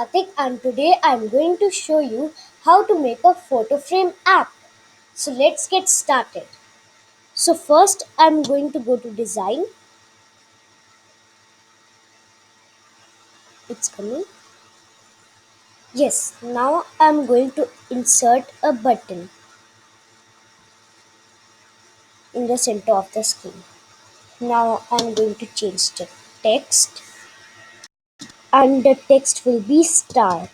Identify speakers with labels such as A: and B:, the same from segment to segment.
A: Kartik, and today I'm going to show you how to make a photo frame app. So let's get started. So first I'm going to go to design. It's coming. Yes, now I'm going to insert a button in the center of the screen. Now I'm going to change the text and the text will be star.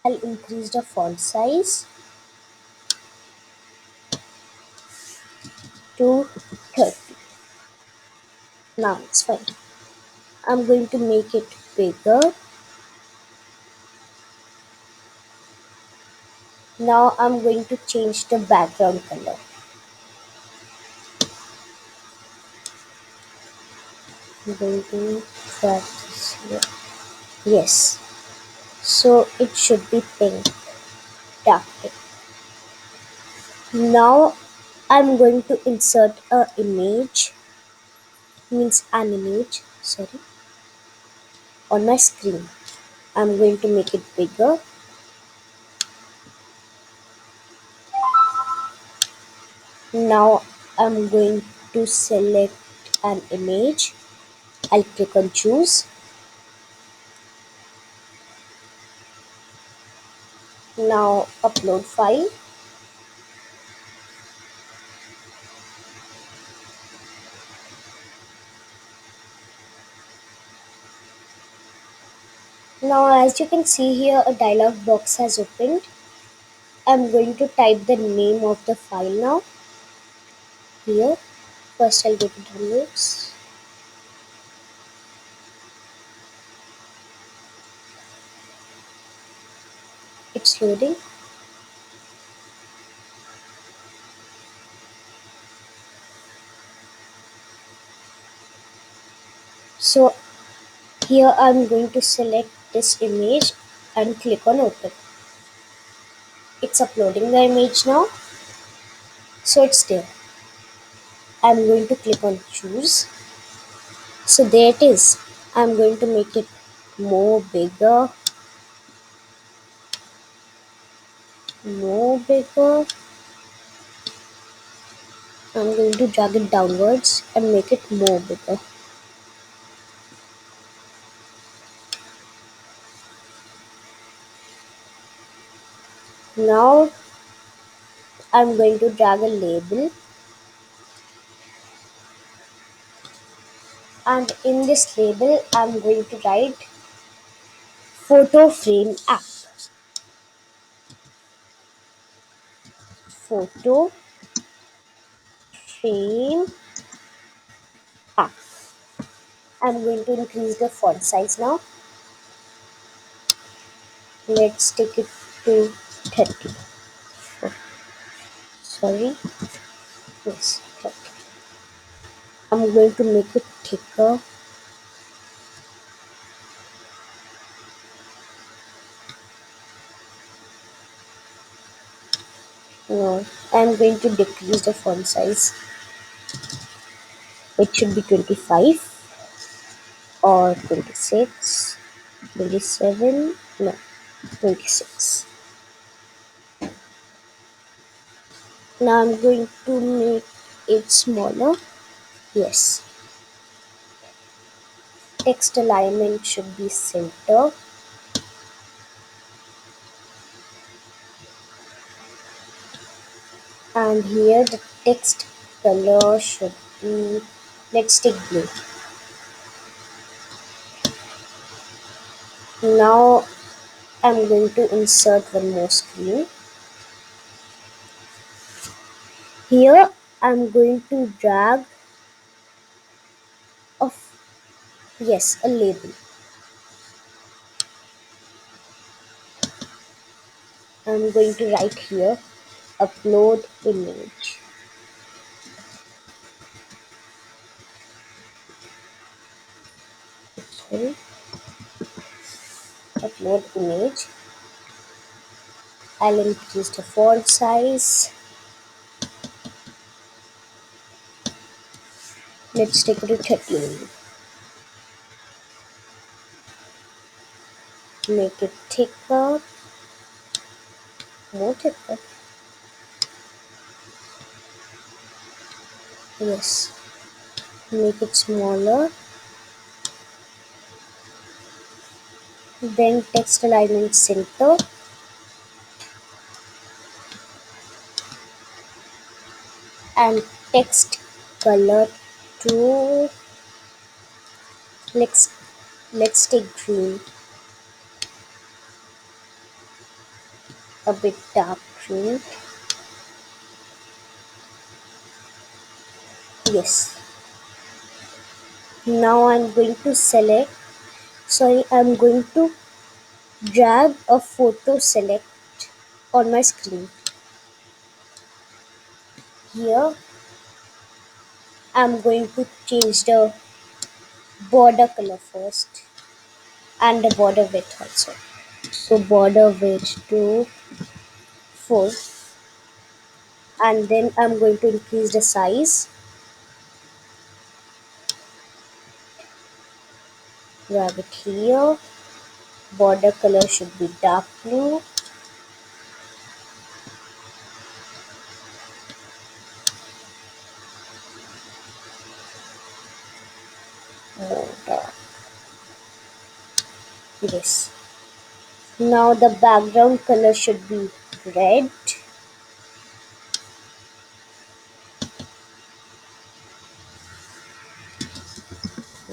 A: I'll increase the font size to 30. Now it's fine. I'm going to make it bigger. Now I'm going to change the background color. I'm going to drag this here. Yes. So it should be pink. Dark pink. Now I'm going to insert a image, means an image, sorry, on my screen. I'm going to make it bigger. Now I'm going to select an image. I'll click on choose. Now upload file. Now as you can see here, a dialog box has opened. I'm going to type the name of the file now. Here, first I'll go to downloads. It's loading. So here I'm going to select this image and click on open. It's uploading the image now. So it's there. I'm going to click on choose. So there it is. I'm going to make it more bigger. More bigger. I'm going to drag it downwards and make it more bigger. Now I'm going to drag a label, and in this label I'm going to write photo frame app. Photo frame app. I'm going to increase the font size now. Let's take it to 30. Oh, sorry. Yes, 30. I'm going to make it thicker. No, I'm going to decrease the font size. It should be 25 or 26, 27, no, 26. Now I'm going to make it smaller. Yes. Text alignment should be center. And here the text color should be, let's take blue. Now I'm going to insert one more screen. Here I'm going to drag a, yes, a label. I'm going to write here upload image. Okay. Upload image. I'll increase the font size. Let's take it to 13. Make it thicker, more thicker. Yes. Make it smaller. Then text alignment center and text color to let's let's take green, a bit dark green. Yes. Now I'm going to drag a photo select on my screen. Here I'm going to change the border color first and the border width also. So border width to 4, and then I'm going to increase the size. Grab it here. Border color should be dark blue. More dark. Yes. Now the background color should be red.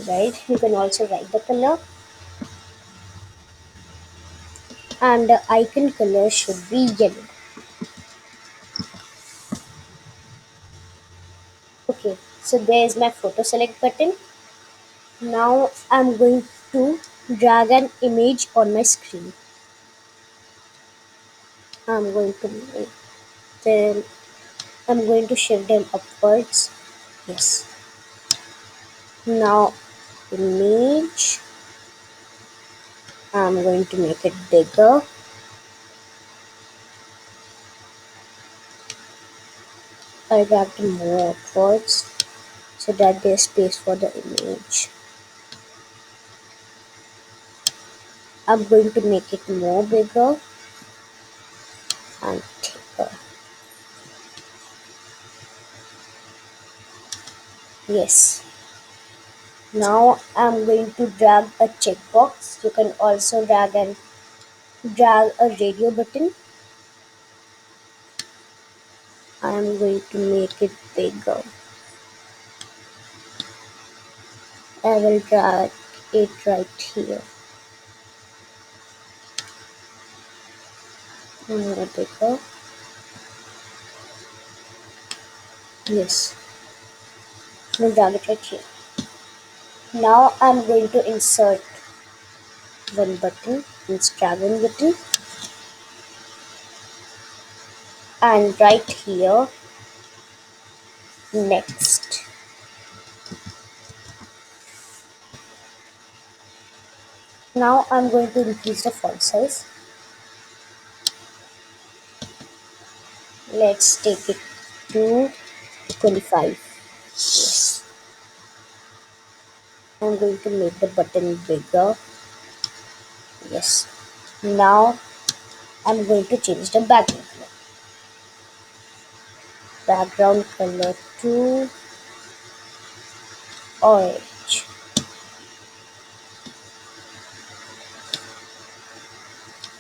A: Right. You can also write the color. And the icon color should be yellow. Okay. So there is my photo select button. Now I'm going to drag an image on my screen. I'm going to make them, I'm going to shift them upwards. Yes. Now image, I'm going to make it bigger. I drag them more upwards so that there's space for the image. I'm going to make it more bigger and thicker. Yes. Now I'm going to drag a checkbox. You can also drag a radio button. I'm going to make it bigger. I will drag it right here. More bigger. Yes. We'll drag it right here. Now I'm going to insert one button, it's drag one button, and right here next. Now I'm going to increase the font size. Let's take it to 25. Yes. I'm going to make the button bigger. Yes. Now I'm going to change the background color. Background color to orange.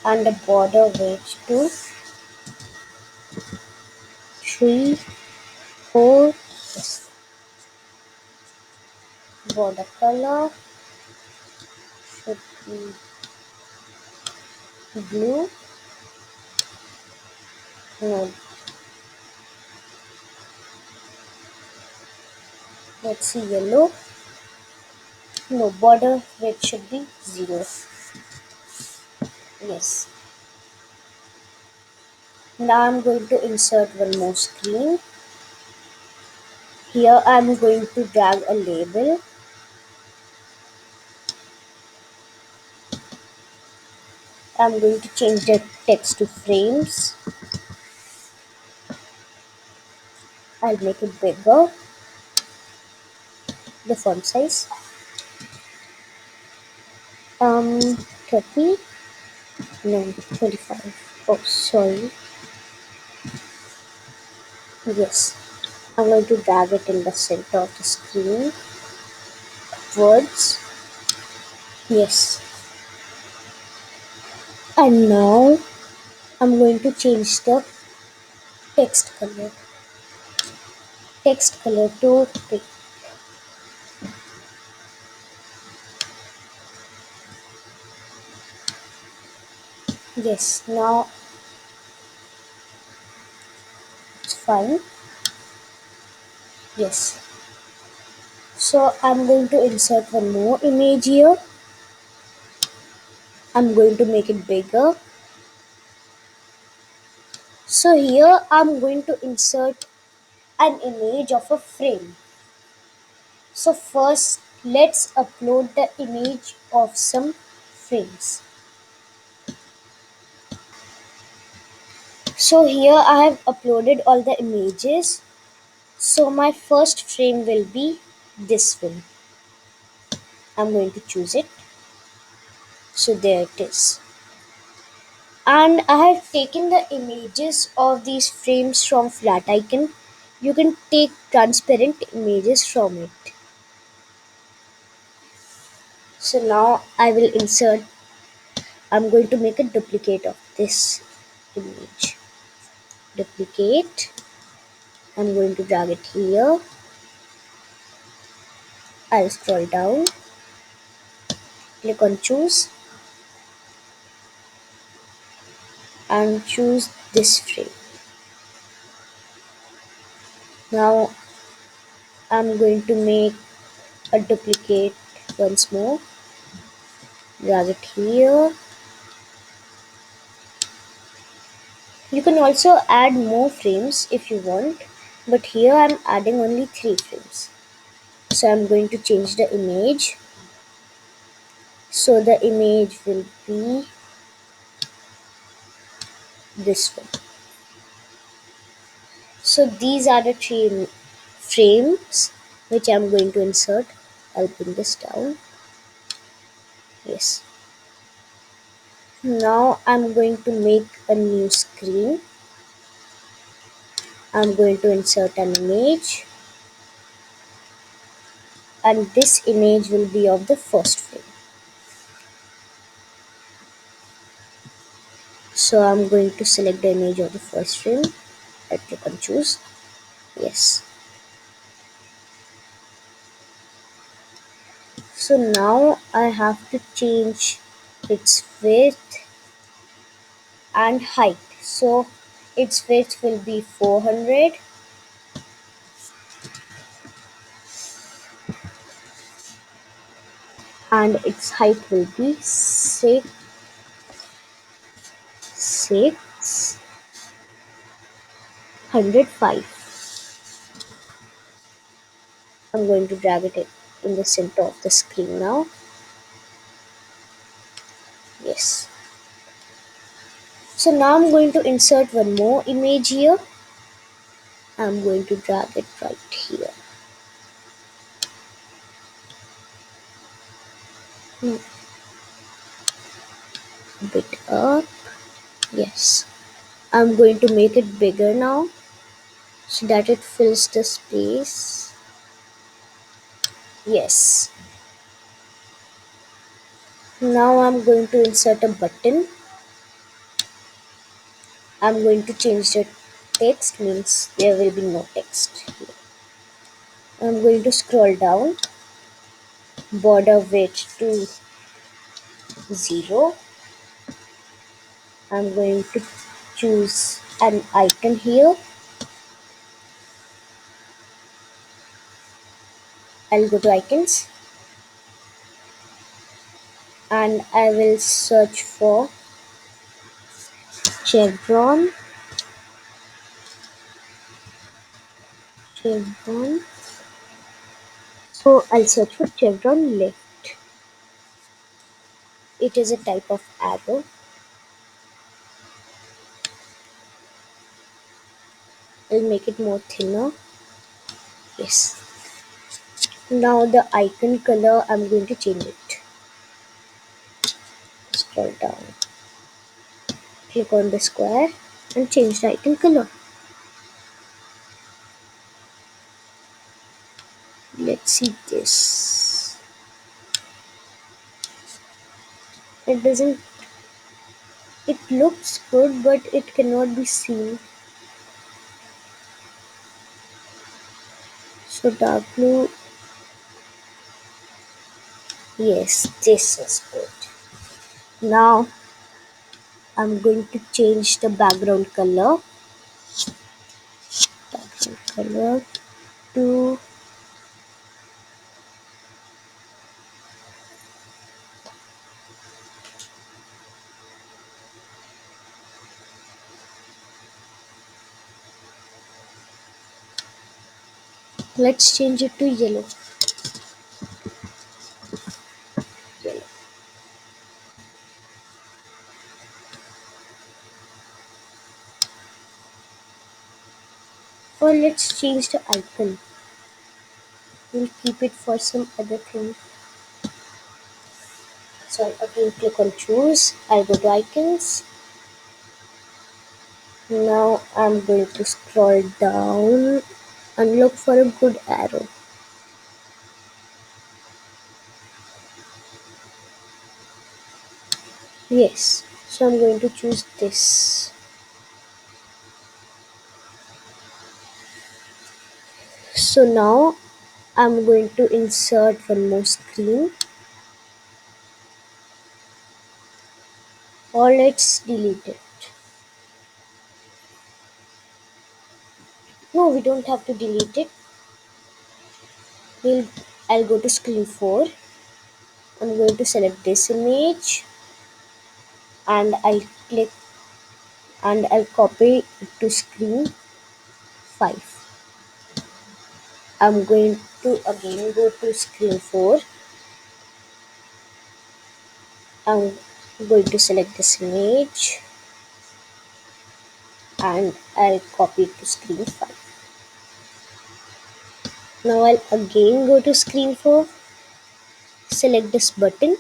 A: And the border width to 3, 4. Yes. Border color should be blue. No. Let's see, yellow. No, border width should be 0. Yes. Now I'm going to insert one more screen. Here I'm going to drag a label. I'm going to change the text to frames. I'll make it bigger. The font size. 30. No, 25. Oh, sorry. Yes. I'm going to drag it in the center of the screen. Words. Yes. And now I'm going to change the text color. Text color to pink. Yes. Now it's fine. Yes. So I'm going to insert one more image here. I'm going to make it bigger. So here I'm going to insert an image of a frame. So first let's upload the image of some frames. So here I have uploaded all the images. So my first frame will be this one. I'm going to choose it. So there it is. And I have taken the images of these frames from flat icon. You can take transparent images from it. So now I'm going to make a duplicate of this image. Duplicate. I'm going to drag it here. I'll scroll down. Click on choose. And choose this frame. Now I'm going to make a duplicate once more. Drag it here. You can also add more frames if you want, but here I'm adding only 3 frames. So I'm going to change the image. So the image will be this one. So these are the 3 frames which I'm going to insert. I'll bring this down. Yes. Now I'm going to make a new screen. I'm going to insert an image, and this image will be of the first frame. So I'm going to select the image of the first frame. I click on choose. Yes. So now I have to change its width and height. So its width will be 400 and its height will be 605. I'm going to drag it in the center of the screen now. Yes. So now I'm going to insert one more image here. I'm going to drag it right here. A bit up. Yes. I'm going to make it bigger now so that it fills the space. Yes. Now I'm going to insert a button. I'm going to change the text, means there will be no text here. I'm going to scroll down, border width to 0. I'm going to choose an icon here. I'll go to icons and I will search for chevron. So I'll search for chevron left. It is a type of arrow. I'll make it more thinner. Yes. Now the icon color, I'm going to change it. Scroll down. click on the square and change the icon color. Let's see this. It doesn't, it looks good, but it cannot be seen. So dark blue, yes, this is good. Now I'm going to change the background color. Background color to let's change it to yellow. Yellow. Or let's change the icon. We'll keep it for some other thing. So I'll again click on choose. I'll go to icons. Now I'm going to scroll down and look for a good arrow. Yes, so I'm going to choose this. So now I'm going to insert one more screen, or let's delete it. No, we don't have to delete it. I'll go to screen 4. I'm going to select this image and I'll click and I'll copy it to screen 5. I'm going to again go to screen 4. I'm going to select this image and I'll copy it to screen 5. Now I'll again go to screen 4, select this button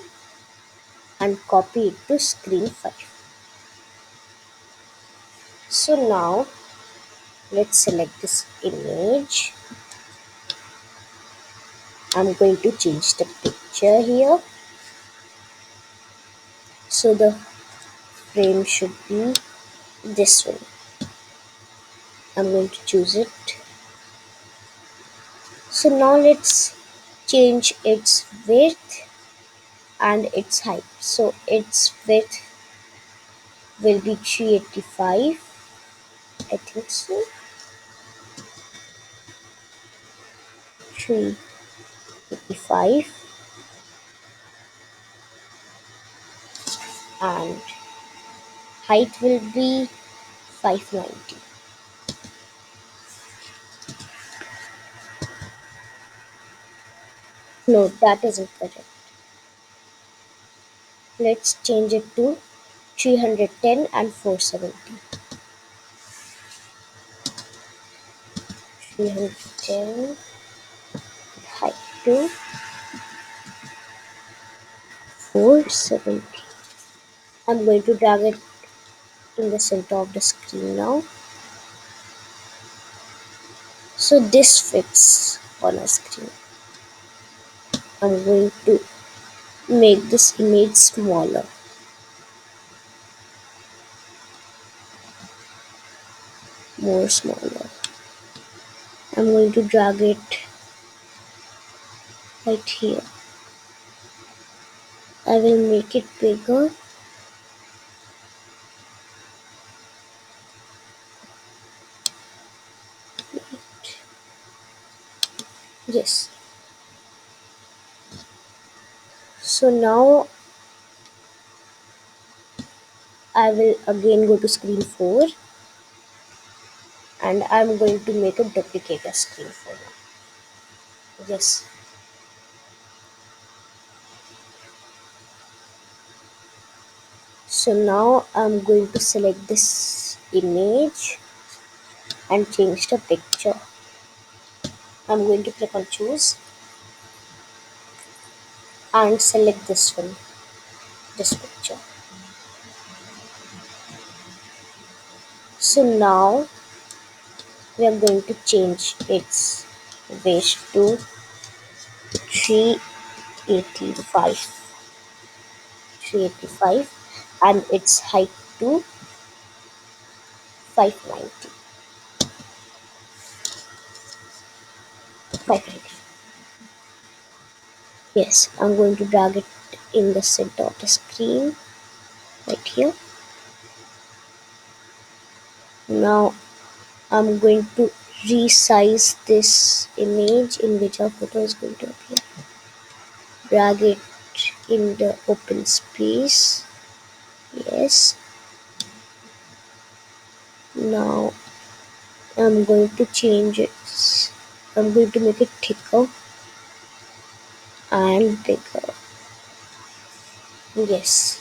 A: and copy it to screen 5. So now let's select this image. I'm going to change the picture here. So the frame should be this one. I'm going to choose it. So now let's change its width and its height. So its width will be 385. I think so. 385 and height will be 590. No, that isn't correct. Let's change it to 310 and 470. 310 height to 470. I'm going to drag it in the center of the screen now. So this fits on our screen. I'm going to make this image smaller. More smaller. I'm going to drag it right here. I will make it bigger. Yes. So now I will again go to screen 4 and I'm going to make a duplicate of screen 4 now. Yes. So now I'm going to select this image and change the picture. I'm going to click on choose and select this one, this picture. So now we are going to change its weight to 385, 385, and its height to 590, 590. Yes, I'm going to drag it in the center of the screen right here. Now I'm going to resize this image in which our photo is going to appear. Drag it in the open space. Yes. Now I'm going to change it. I'm going to make it thicker and bigger. Yes.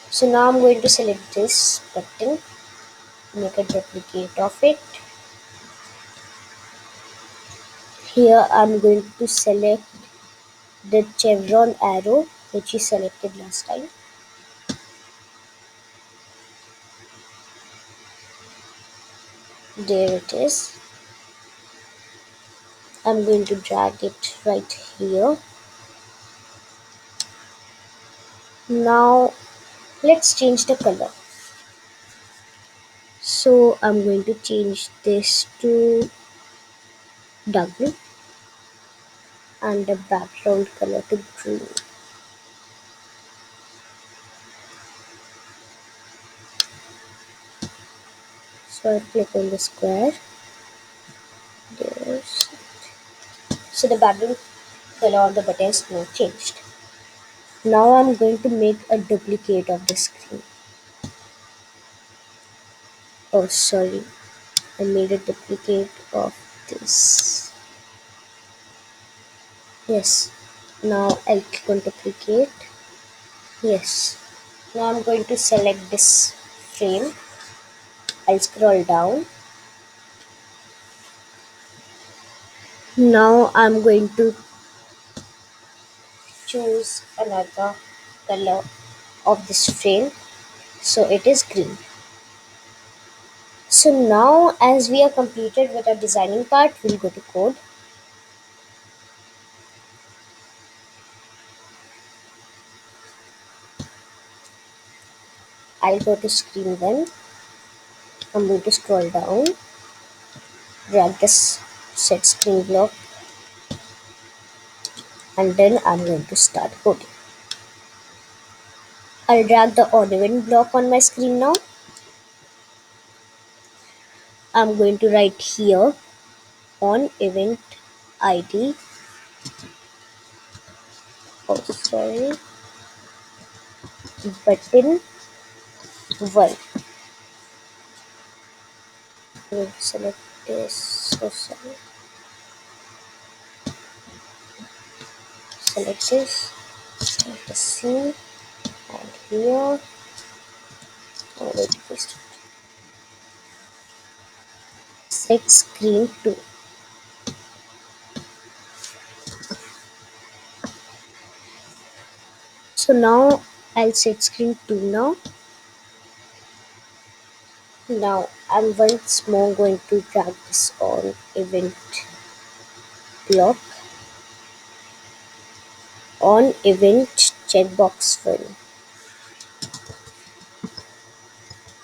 A: So now I'm going to select this button, make a duplicate of it. Here I'm going to select the chevron arrow which we selected last time. There it is. I'm going to drag it right here. Now let's change the color. So I'm going to change this to dark blue and the background color to green. So I click on the square. There's So the background color of the button is now changed. Now I'm going to make a duplicate of the screen. Oh, sorry. I made a duplicate of this. Yes. Now I'll click on duplicate. Yes. Now I'm going to select this frame. I'll scroll down. Now I'm going to choose another color of this frame. So it is green. So now as we are completed with our designing part, we'll go to code. I'll go to screen 1. I'm going to scroll down, drag this set screen block, and then I'm going to start coding. I'll drag the on event block on my screen now. I'm going to write here on event ID. Oh, sorry. Button 1. We'll select this. Oh, sorry. Select this. Select the scene. And here. I'm going to paste it. Set screen 2. So now I'll set screen 2 now. Now I'm once more going to drag this on event block on event checkbox 1.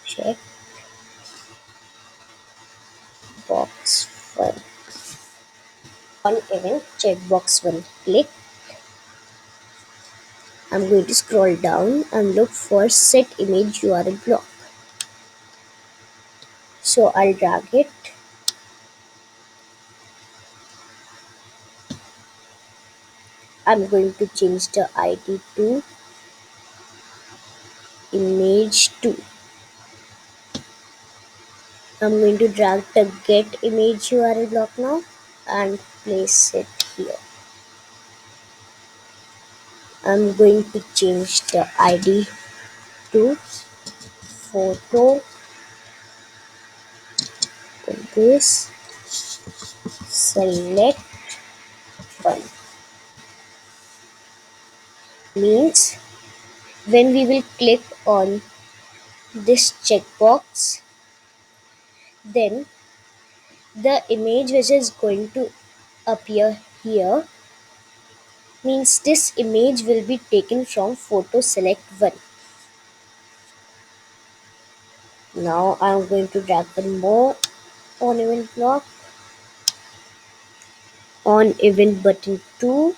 A: Checkbox 1. On event checkbox 1. Click. I'm going to scroll down and look for set image URL block. So I'll drag it. I'm going to change the ID to image 2. I'm going to drag the get image URL block now and place it here. I'm going to change the ID to photo. This select 1 means when we will click on this checkbox, Then the image which is going to appear here means this image will be taken from photo select 1. Now I'm going to drag one more on event block on event button 2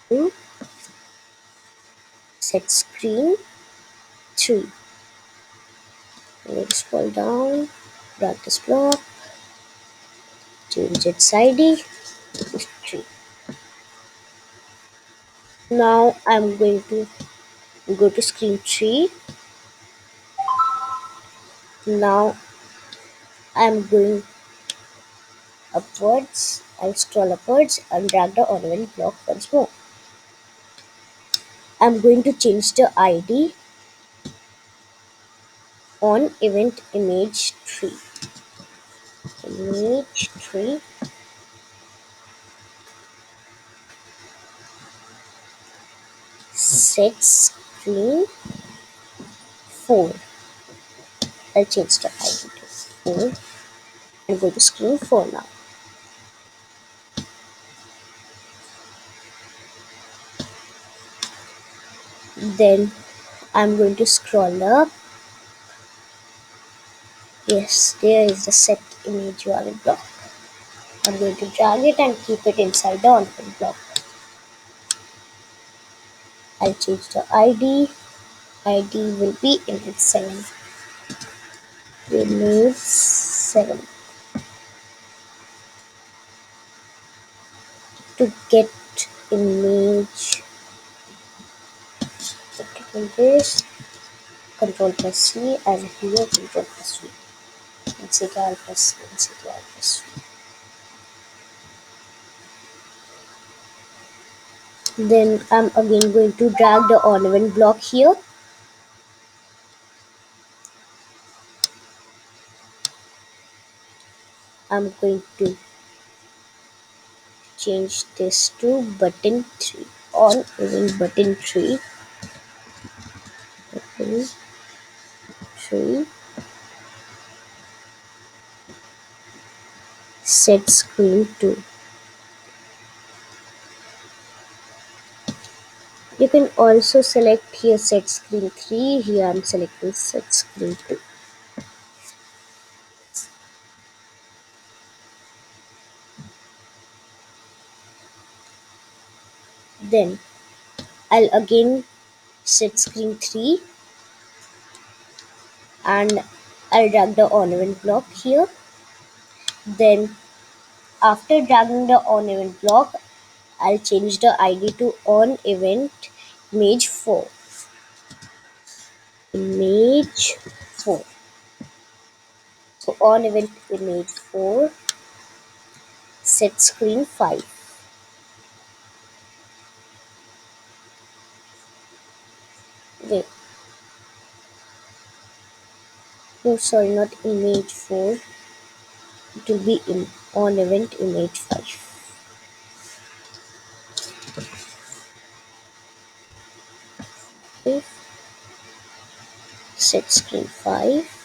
A: to set screen 3. I'm going to scroll down, drag this block, change its ID to 3. Now I'm going to go to screen 3. Now I'm going upwards. I'll scroll upwards and drag the ornament block once more. I'm going to change the ID on event image 3. Image 3 set screen 4. I'll change the ID to 4 and go to screen 4 now. Then I'm going to scroll up. Yes, there is the set image URL block. I'm going to drag it and keep it inside the ornament block. I'll change the ID. ID will be image 7. Image 7. To get image, clicking this, Control plus C, and here Control plus V. NCTR plus C, NCTR plus V. Then I'm again going to drag the ornament block here. I'm going to change this to button 3 on even button 3. Button 3. Set screen 2. You can also select here set screen 3. Here I'm selecting set screen 2. Then I'll again set screen 3 and I'll drag the ornament block here. Then after dragging the on event block, I'll change the ID to on event image 4. Image 4. So on event image 4 set screen 5. Wait. No, sorry, not image 4. It will be in on event image 5. Okay. Set screen 5.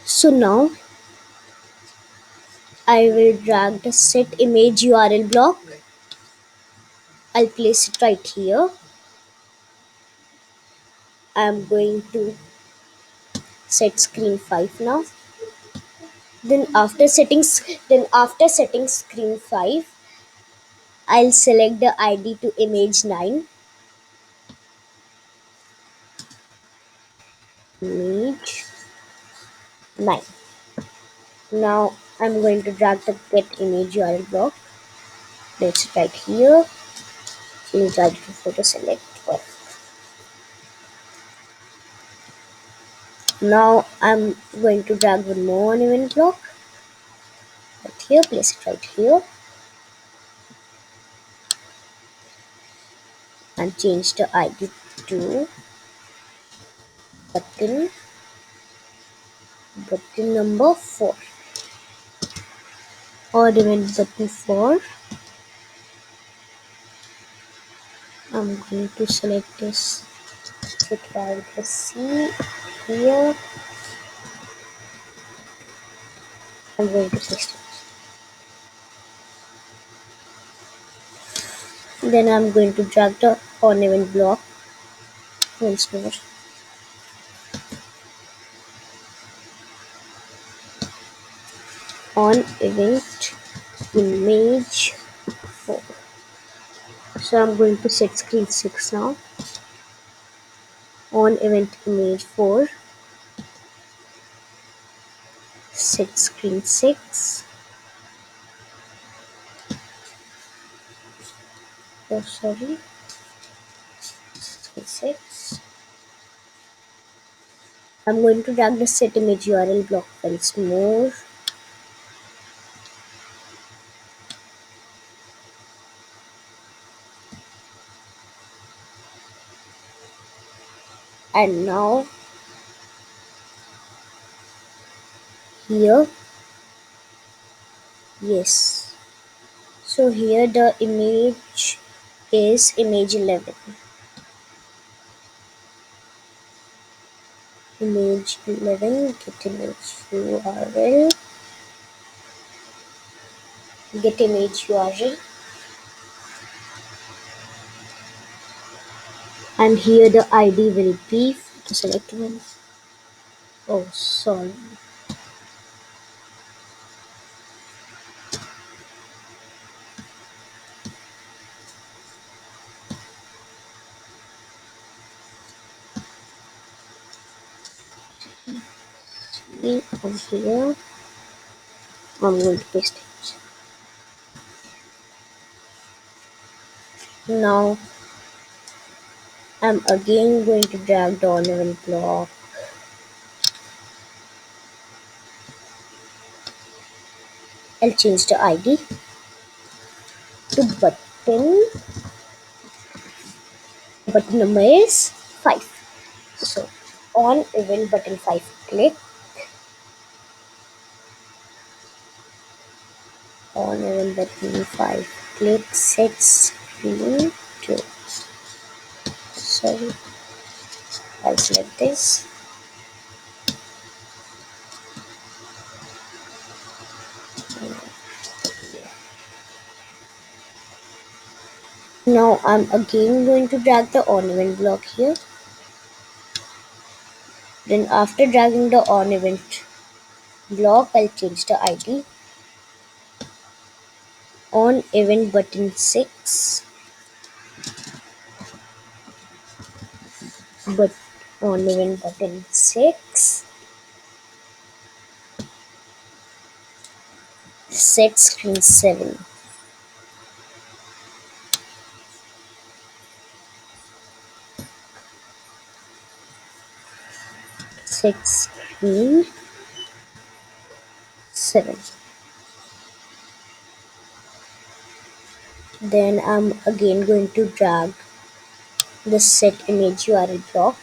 A: So now I will drag the set image URL block. I'll place it right here. I'm going to set screen 5 now. Then after setting screen 5, I'll select the ID to image 9. Image 9. Now I'm going to drag the get image URL block. Place it right here. Change ID to photo select 1. Now I'm going to drag one more event block. Right here, place it right here. And change the ID to button button number 4 or event button 4. I'm going to select this, Control the C here. I'm going to paste it. Then I'm going to drag the on event block once more. On event image 4. So I'm going to set screen 6 now. On event image 4, set screen 6. Oh, sorry, screen 6. I'm going to drag the set image URL block once more. And now here, yes. So here the image is image 11. Image 11, get image URL. Get image URL. And here the ID will be to select one. Oh, sorry. And here I'm going to paste it. Now I'm again going to drag the on event block. I'll change the ID to button. Button number is 5. So on event button 5, click. On event button 5, click. Set screen 2. Sorry, I'll select this. Now I'm again going to drag the on event block here. Then after dragging the on event block, I'll change the ID. On event button 6, but on event button 6, set screen 7. Set screen 7. Then I'm again going to drag the set image URL block.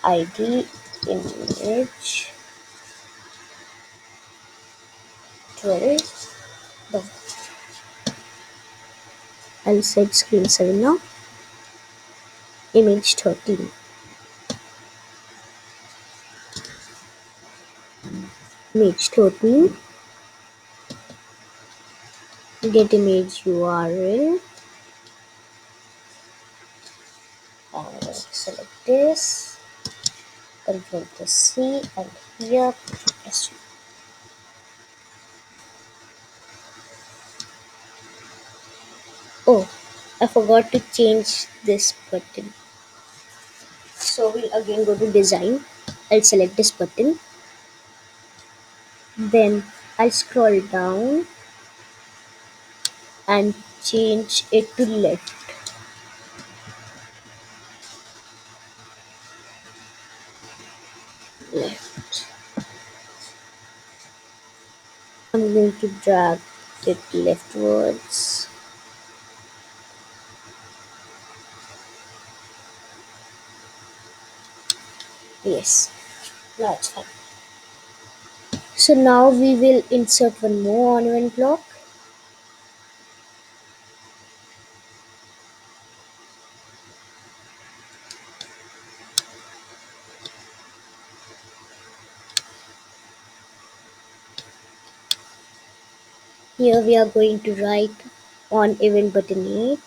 A: ID image 12. Done. I'll set screen 7 now. Image 13. Image 13. Get image URL. Select this. Control the C and here press. Oh, I forgot to change this button. So we'll again go to design. I'll select this button. Then I'll scroll down and change it to left. Left. I'm going to drag it leftwards. Yes, now it's fine. So now we will insert one more ornament block. Here we are going to write on event button 8.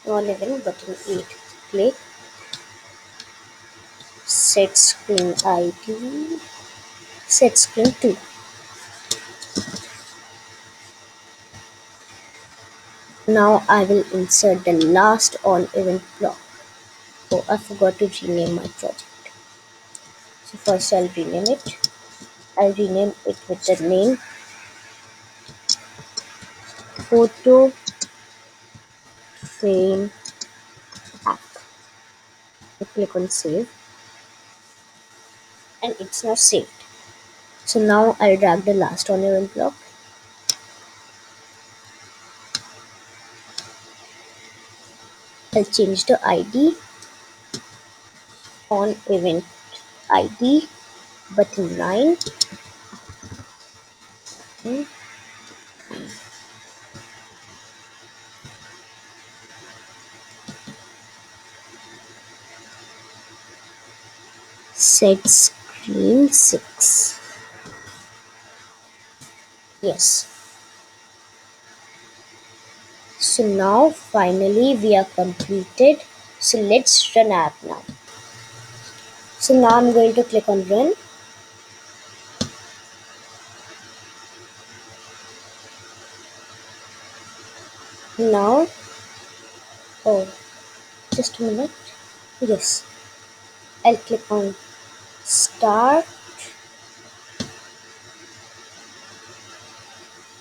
A: On event button 8. Click set screen ID. Set screen 2. Now I will insert the last on event block. Oh, I forgot to rename my project. So first I'll rename it. I'll rename it with the name photo frame app. I click on save and it's now saved. So now I'll drag the last on event block. I'll change the ID on event ID button 9. Hmm. Set screen 6. Yes. So now finally we are completed. So let's run app now. So now I'm going to click on run. Now, oh, just a minute. Yes, I'll click on start.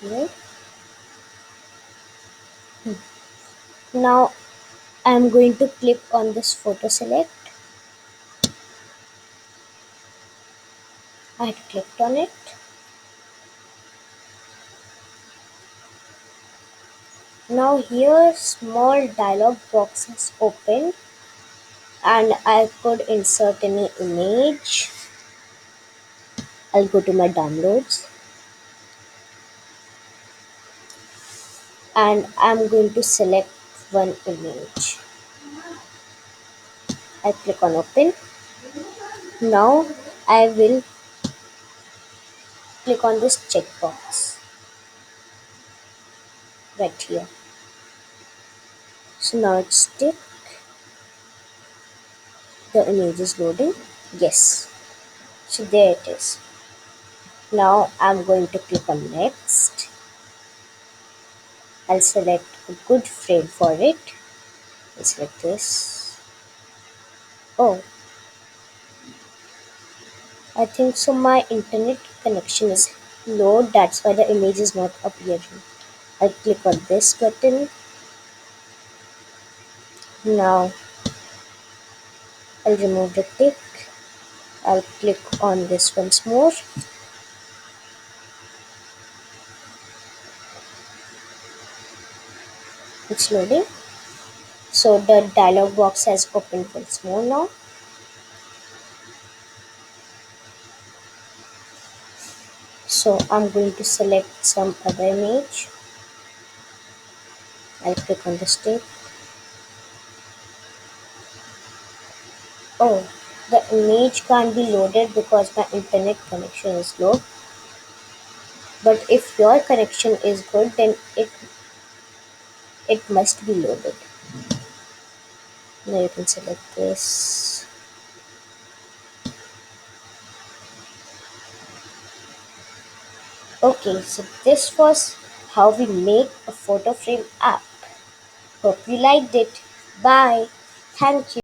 A: Here. Now I'm going to click on this photo select. I had clicked on it. Now here small dialog box is open and I could insert any image. I'll go to my downloads and I'm going to select one image. I click on open. Now I will click on this checkbox right here. So now it's tick. The image is loading. Yes. So there it is. Now I'm going to click on next. I'll select a good frame for it. I'll select this. Oh, I think so my internet connection is low. That's why the image is not appearing. I'll click on this button. Now I'll remove the tick. I'll click on this once more. It's loading. So the dialog box has opened once more now. So I'm going to select some other image. I'll click on the stick. Oh, the image can't be loaded because my internet connection is low. But if your connection is good, then it must be loaded. Now you can select this. Okay, so this was how we make a photo frame app. Hope you liked it. Bye. Thank you.